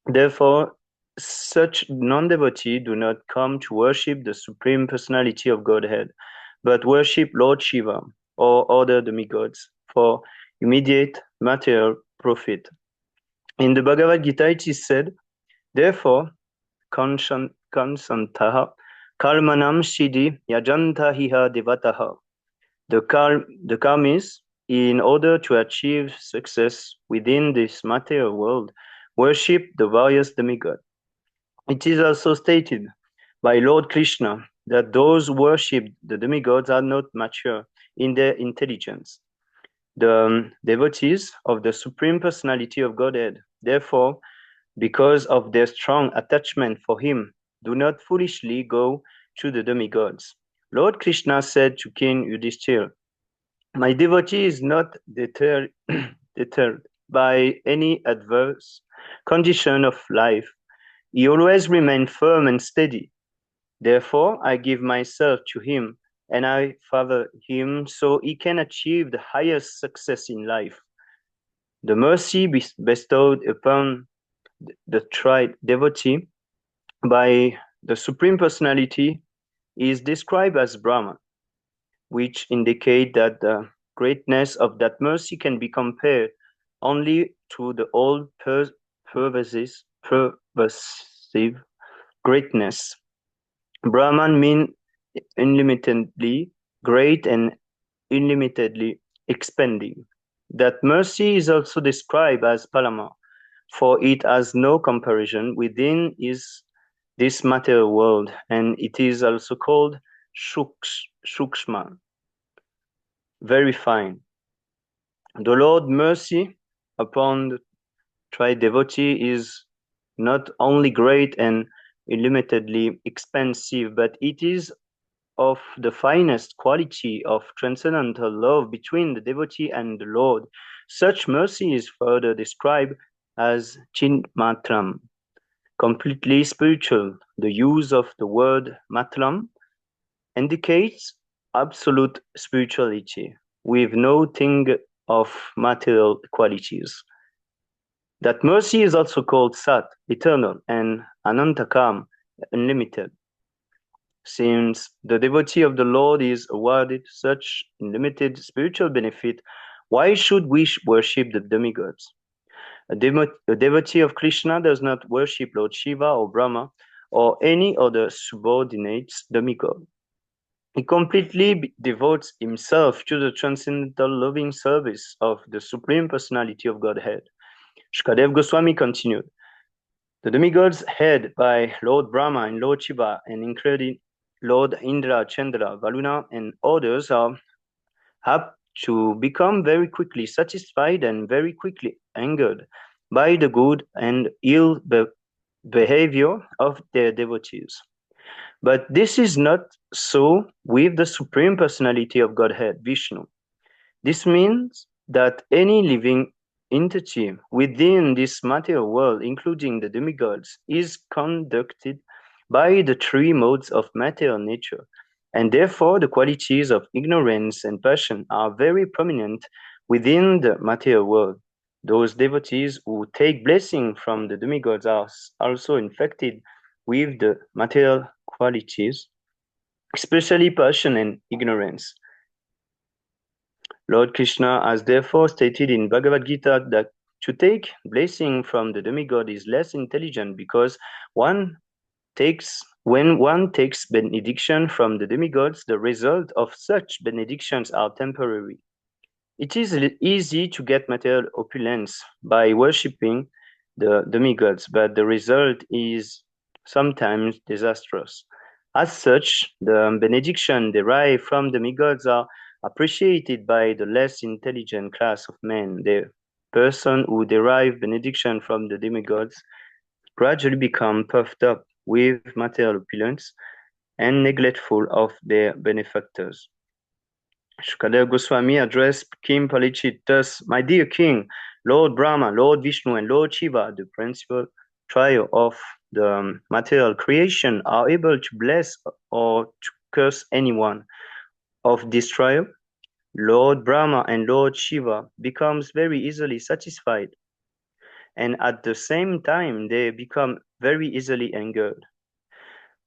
therefore, such non-devotee do not come to worship the Supreme Personality of Godhead, but worship Lord Shiva or other demigods for immediate material profit. In the Bhagavad Gita, it is said, therefore, kansantaha kalmanam siddhi yajanta hiha devataha. The karmis, in order to achieve success within this material world, worship the various demigods. It is also stated by Lord Krishna that those who worship the demigods are not mature in their intelligence. The devotees of the Supreme Personality of Godhead, therefore, because of their strong attachment for him, do not foolishly go to the demigods. Lord Krishna said to King Yudhishthira, my devotee is not deterred by any adverse condition of life. He always remains firm and steady. Therefore, I give myself to him and I favor him so he can achieve the highest success in life. The mercy bestowed upon the tried devotee by the Supreme Personality is described as Brahman, which indicate that the greatness of that mercy can be compared only to the all pervasive greatness. Brahman means unlimitedly great and unlimitedly expanding. That mercy is also described as Palama, for it has no comparison within this material world, and it is also called Shukshma, very fine. The Lord mercy upon the tri-devotee is not only great and illimitedly expansive, but it is of the finest quality of transcendental love between the devotee and the Lord. Such mercy is further described as chinmatram, completely spiritual. The use of the word matram indicates absolute spirituality, with no thing of material qualities. That mercy is also called Sat, eternal, and Anantakam, unlimited. Since the devotee of the Lord is awarded such unlimited spiritual benefit, why should we worship the demigods? A devotee of Krishna does not worship Lord Shiva or Brahma or any other subordinate demigod. He completely devotes himself to the transcendental loving service of the Supreme Personality of Godhead. Shkadev Goswami continued, the demigods headed by Lord Brahma and Lord Shiva and including Lord Indra, Chandra, Varuna, and others are apt to become very quickly satisfied and very quickly angered by the good and ill behavior of their devotees. But this is not so with the Supreme Personality of Godhead, Vishnu. This means that any living entity within this material world, including the demigods, is conducted by the three modes of material nature, and therefore the qualities of ignorance and passion are very prominent within the material world. Those devotees who take blessing from the demigods are also infected with the material qualities, especially passion and ignorance. Lord Krishna has therefore stated in Bhagavad Gita that to take blessing from the demigod is less intelligent because when one takes benediction from the demigods, the result of such benedictions are temporary. It is easy to get material opulence by worshipping the demigods, but the result is sometimes disastrous. As such, the benediction derived from demigods are appreciated by the less intelligent class of men. The person who derive benediction from the demigods gradually become puffed up with material opulence and neglectful of their benefactors. Shukadeva Goswami addressed King Parikshit thus, my dear king, Lord Brahma, Lord Vishnu, and Lord Shiva, the principal trio of the material creation, are able to bless or to curse anyone. Of this trio, Lord Brahma and Lord Shiva becomes very easily satisfied, and at the same time they become very easily angered.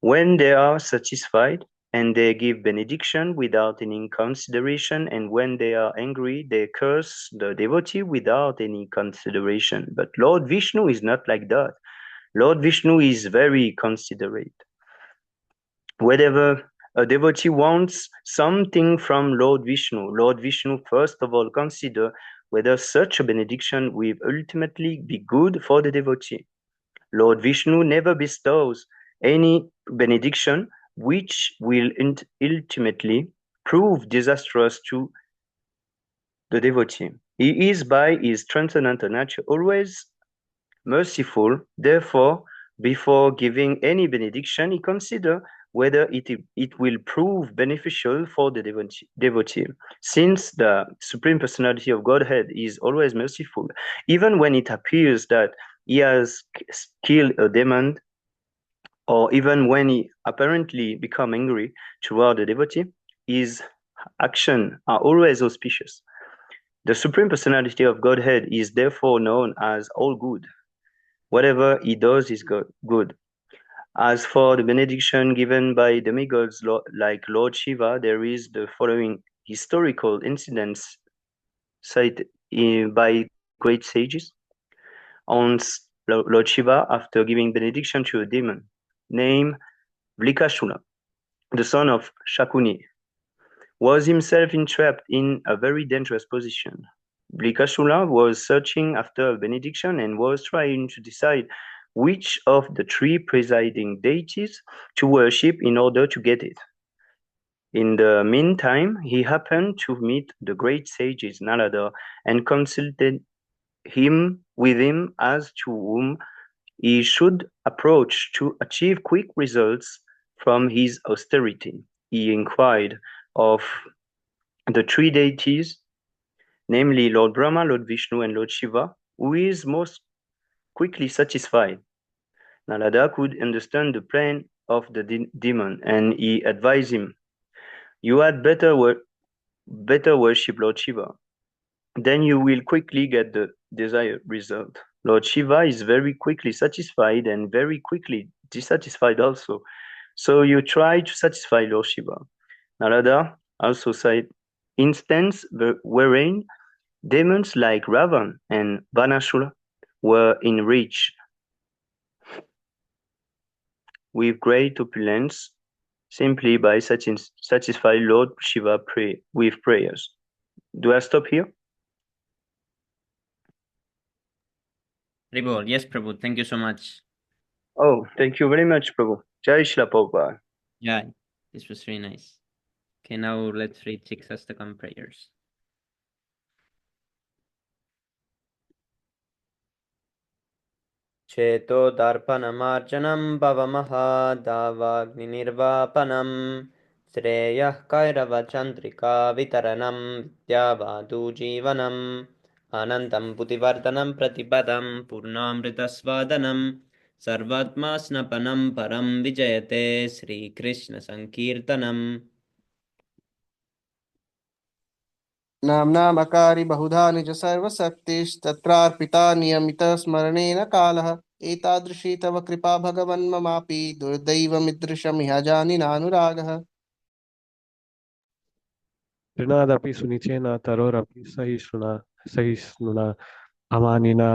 When they are satisfied, and they give benediction without any consideration, and when they are angry, they curse the devotee without any consideration. But Lord Vishnu is not like that. Lord Vishnu is very considerate. Whenever a devotee wants something from Lord Vishnu first of all consider whether such a benediction will ultimately be good for the devotee. Lord Vishnu never bestows any benediction which will ultimately prove disastrous to the devotee. He is by his transcendental nature always merciful. Therefore, before giving any benediction, he considers whether it will prove beneficial for the devotee. Since the Supreme Personality of Godhead is always merciful, even when it appears that he has killed a demon, or even when he apparently become angry toward the devotee, his actions are always auspicious. The Supreme Personality of Godhead is therefore known as all good. Whatever he does is good. As for the benediction given by demigods like Lord Shiva, there is the following historical incidents cited by great sages. Once Lord Shiva, after giving benediction to a demon named Vlikashula, the son of Shakuni, was himself entrapped in a very dangerous position. Vlikashula was searching after a benediction and was trying to decide which of the three presiding deities to worship in order to get it. In the meantime, he happened to meet the great sages Narada and consulted with him as to whom he should approach to achieve quick results from his austerity. He inquired of the three deities, namely Lord Brahma, Lord Vishnu, and Lord Shiva, who is most quickly satisfied. Narada could understand the plan of the demon, and he advised him, "You had better worship Lord Shiva. Then you will quickly get the desired result. Lord Shiva is very quickly satisfied and very quickly dissatisfied also. So you try to satisfy Lord Shiva." Narada also cited instances wherein demons like Ravan and Vanashura were enriched with great opulence simply by satisfy Lord Shiva with prayers. Do I stop here? Ribol, yes, Prabhu, thank you so much. Oh, thank you very much, Prabhu. Jai Shila Prabhupada. Yeah, this was really nice. Okay, now let's read six Astakam prayers. चेतोदर्पणमार्जनं भवमहादावाग्निर्वापनं श्रेयः कैरवचन्द्रिका वितरणं विद्यावादुजीवनम् अनन्तं बुद्धिवर्धनं प्रतिपदं पूर्णामृतस्वादनं सर्वात्मा स्नपनं परं विजयते श्रीकृष्णसङ्कीर्तनम् नाम्नामकारि बहुधा निज सर्वशक्तिस्तत्रार्पिता नियमितस्मरणेन कालः एतादृशी तव कृपा भगवन् ममापि दुर्दैवमिदृशमिह जानि नानुरागः ऋणादपि सुनिचेन तरोरपि सहिष्णुना अमानिना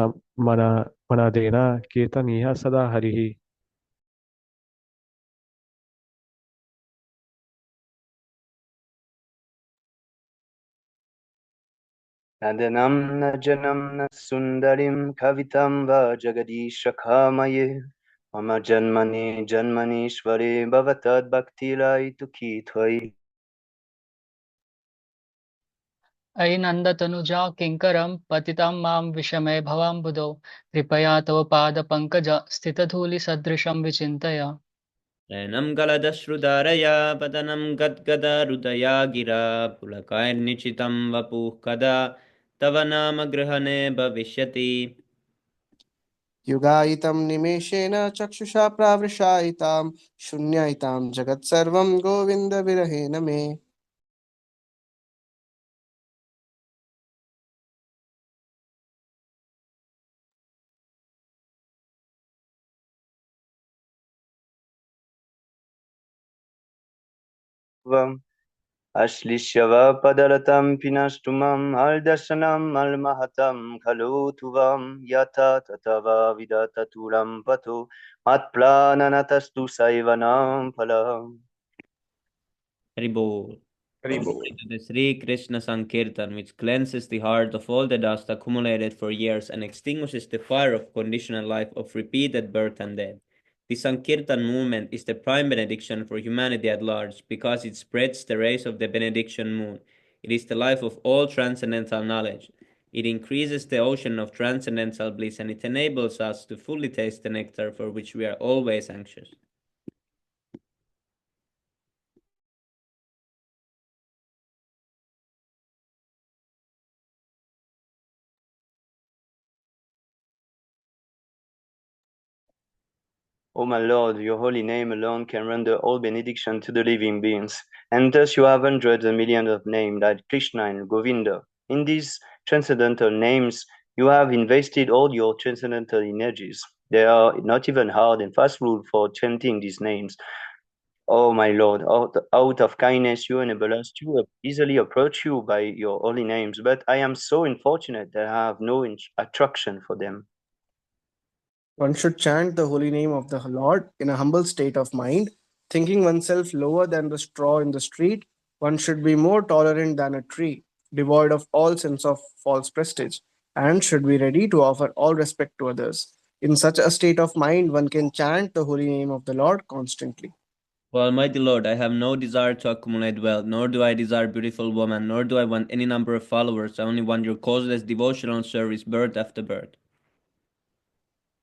मनादेन कीर्तनीयः सदा हरिः नदनं न जनं न सुन्दरीं कवितां वा जगदीशकामये मम जन्मनि जन्मनीश्वरे भवतद्भक्तिलयितुकी त्वयि अयि नन्दतनुजा किङ्करं पतितं मां विषमे भवाम्बुधौ कृपया तव पादपङ्कज स्थितधूलिसदृशं विचिन्तय शयनं गलदश्रुधारया पतनं गद्गदहृदया गिरा पुलकैर्निचितं वपुः कदा तव नाम गृहणे भविष्यति युगायितं निमेषेण चक्षुषा प्रावृषायितां शून्यायितां जगत्सर्वं गोविन्दविरहेण मे अश्लिष्य वा पदरतं पिनष्टुमं हल्दर्शनं मल्महतं खलु तुवं यथा तथा वा विदततुलं पथो मत्प्राणनतस्तु सैवनं फलम् Haribol. The Sri Krishna Sankirtan, which cleanses the heart of all the dust accumulated for years and extinguishes the fire of conditional life of repeated birth and death. The Sankirtan movement is the prime benediction for humanity at large because it spreads the rays of the benediction moon. It is the life of all transcendental knowledge. It increases the ocean of transcendental bliss and it enables us to fully taste the nectar for which we are always anxious. O my Lord, your holy name alone can render all benediction to the living beings, and thus you have hundreds and millions of names like Krishna and Govinda. In these transcendental names, you have invested all your transcendental energies. There are not even hard and fast rules for chanting these names. Oh my Lord, out of kindness you enable us to easily approach you by your holy names, but I am so unfortunate that I have no attraction for them. One should chant the holy name of the Lord in a humble state of mind, thinking oneself lower than the straw in the street. One should be more tolerant than a tree, devoid of all sense of false prestige, and should be ready to offer all respect to others. In such a state of mind, one can chant the holy name of the Lord constantly. O Almighty Lord, I have no desire to accumulate wealth, nor do I desire beautiful woman, nor do I want any number of followers. I only want your causeless devotional service, birth after birth.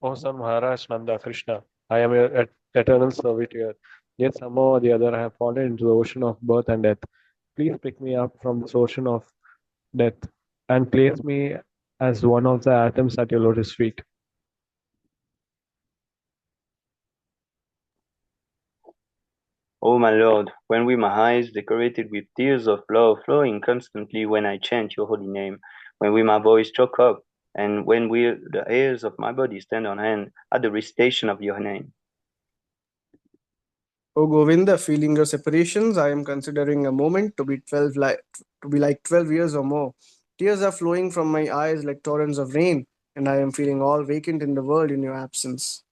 O Son Maharaj Nanda Krishna, I am your eternal servitor. Yet somehow or the other I have fallen into the ocean of birth and death. Please pick me up from this ocean of death and place me as one of the atoms at your lotus feet. O my Lord, when we my eyes decorated with tears of love flowing constantly when I chant your holy name, when we my voice choke up, and when we the hairs of my body stand on end at the recitation of your name. O Govinda, feeling your separations, I am considering a moment to be 12 years or more. Tears are flowing from my eyes like torrents of rain, and I am feeling all vacant in the world in your absence.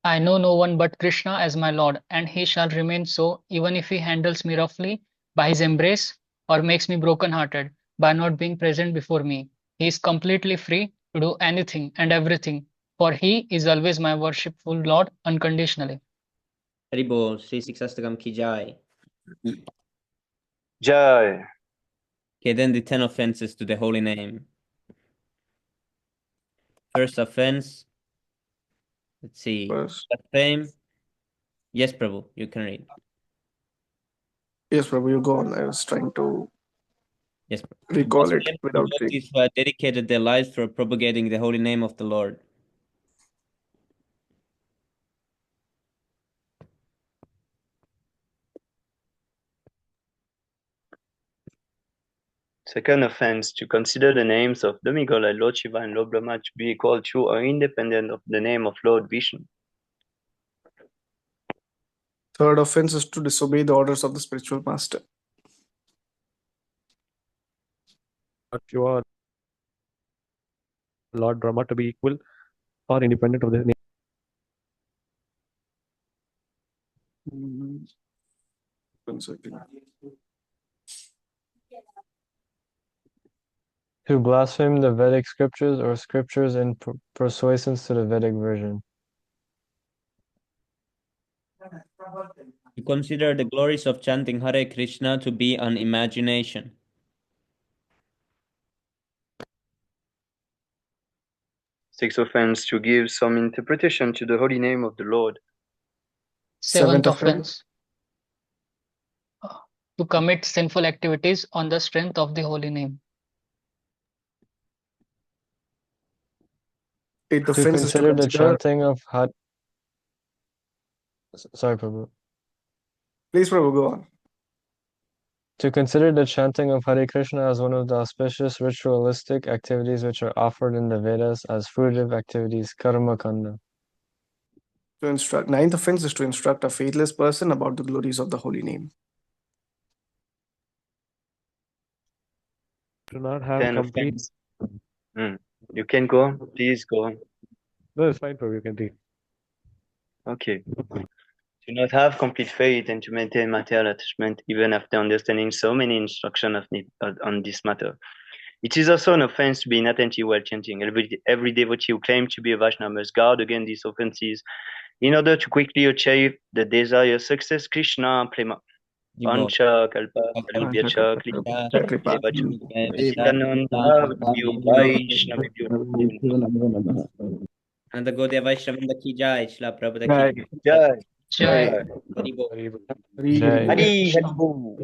I know no one but Krishna as my Lord, and he shall remain so even if he handles me roughly by his embrace or makes me broken-hearted by not being present before me. He is completely free to do anything and everything, for he is always my worshipful Lord unconditionally. Hari Bol, Sri Siksastakam ki jai. Jai. Okay, then the 10 offenses to the holy name. First offense, let's see. First. Fame. Yes, Prabhu, you can read. Yes, Prabhu, you go on. I was trying to Yes, recall it blasphemy without of reading. devotees who have dedicated their lives for propagating the holy name of the Lord. Second offense, to consider the names of demigod like Lord Shiva and Lord Brahma to be equal to or independent of the name of Lord Vishnu. Third offense is to disobey the orders of the spiritual master. Lord Shiva, Lord Brahma to be equal or independent of the name. One second. To blaspheme the Vedic scriptures or scriptures in persuasions to the Vedic version. To consider the glories of chanting Hare Krishna to be an imagination. Sixth offense, to give some interpretation to the holy name of the Lord. Seventh offense, to commit sinful activities on the strength of the holy name. Eighth To offense is to consider the consider. chanting of Sorry, Prabhu. Please, Prabhu, go on. To consider the chanting of Hare Krishna as one of the auspicious ritualistic activities which are offered in the Vedas as fruitive activities, karma kanda. To instruct. Ninth offense is to instruct a faithless person about the glories of the holy name. Do not have 10 complete. offense. You can go on. Please go on. No, it's fine, Prabhu. You can read. Okay. To not have complete faith and to maintain material attachment even after understanding so many instructions on this matter. It is also an offense to be inattentive while chanting. Every devotee who claims to be a Vaishnava must guard against these offenses in order to quickly achieve the desired success. Krishna Prema. Pancha Kalpa Kalubhyacha Kripa Nityananda Vaishnava. And the Gaudiya Vaishnavanda ki jai, Shila Prabhupada ki Jai. Jai. Hari Bol. Hari Jai. Hari Hari Hari Bol.